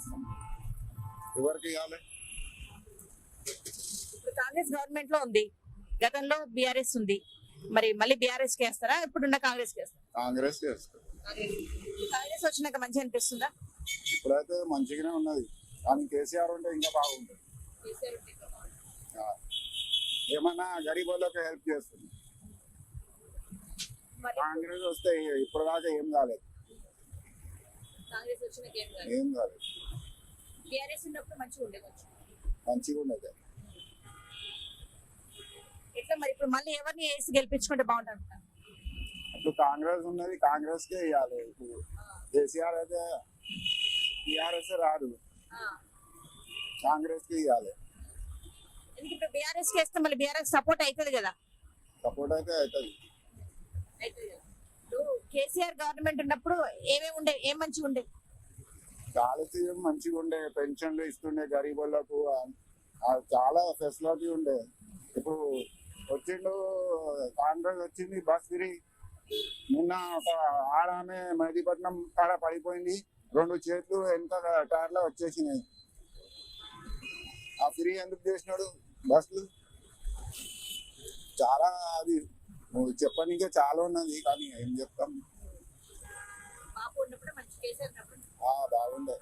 అనిపిస్తుంది? ఎవరికి ఇవ్వాలి? ఇప్పుడు కాంగ్రెస్ గవర్నమెంట్ లో ఉంది, గతంలో బీఆర్ఎస్ ఉంది, మరి మళ్ళీ బీఆర్ఎస్ కి వేస్తారా ఇప్పుడున్న కాంగ్రెస్ కి వేస్తారా? కాంగ్రెస్ చేస్తారు. కాంగ్రెస్ వచ్చినాక మంచి అనిపిస్తుందా? ఇప్పుడైతే మంచిగానే ఉన్నది, కానీ కేసీఆర్ ఉంటే ఇంకా బాగుంటుంది. ఆ, ఏమన్నా గరీబ్ వాళ్ళకి హెల్ప్ చేస్తుంది. మరి కాంగ్రెస్ వస్తే ఇప్పుడు దాకా ఏం కాలేదు, కాంగ్రెస్ వచ్చినాక ఏం కాదు, ఏం కాలేదు, బీఆర్ఎస్ ఉన్నప్పుడు మంచిగా ఉండే కొంచెం. మంచిగా ఉండదు. ఎట్లా మరి ఇప్పుడు మళ్ళీ ఎవరిని వేసి గెలిపించుకుంటే బాగుంటుంది? ఇప్పుడు కాంగ్రెస్ ఉన్నది, కాంగ్రెస్ కే ఇవ్వాలి. ఇప్పుడు కేసీఆర్ అయితే టీఆర్ఎస్ రాదు, కాంగ్రెస్ కి ఇవ్వాలి. ఎందుకు ఇప్పుడు బీఆర్ఎస్ కి వేస్తే మళ్ళీ బీఆర్ఎస్ సపోర్ట్ అవుతుంది కదా? సపోర్ట్ అయితే అవుతుంది. ఇప్పుడు కేసీఆర్ గవర్నమెంట్ ఉన్నప్పుడు ఏమేమి ఉండే, ఏం మంచిగా ఉండే? కాలుష్యం మంచిగా ఉండే, పెన్షన్లు ఇస్తుండే గరీబ్ వాళ్ళకు, చాలా ఫెసిలిటీ ఉండే. ఇప్పుడు వచ్చిండు కాంగ్రెస్ వచ్చింది, బస్ ఫ్రీ. నిన్న ఒక ఆడామె మెహదీపట్నం కాడ పడిపోయింది, 2 చేతులు వెనక టైర్లో వచ్చేసినాయి. ఆ ఫ్రీ ఎందుకు చేసినాడు? బస్సులు చాలా, అది చెప్పనీకే చాలా ఉన్నది, కానీ ఏం చెప్తాం. బాబు ఉన్నప్పుడు మంచి కేసీఆర్ ఉన్నప్పుడు బాగుండే.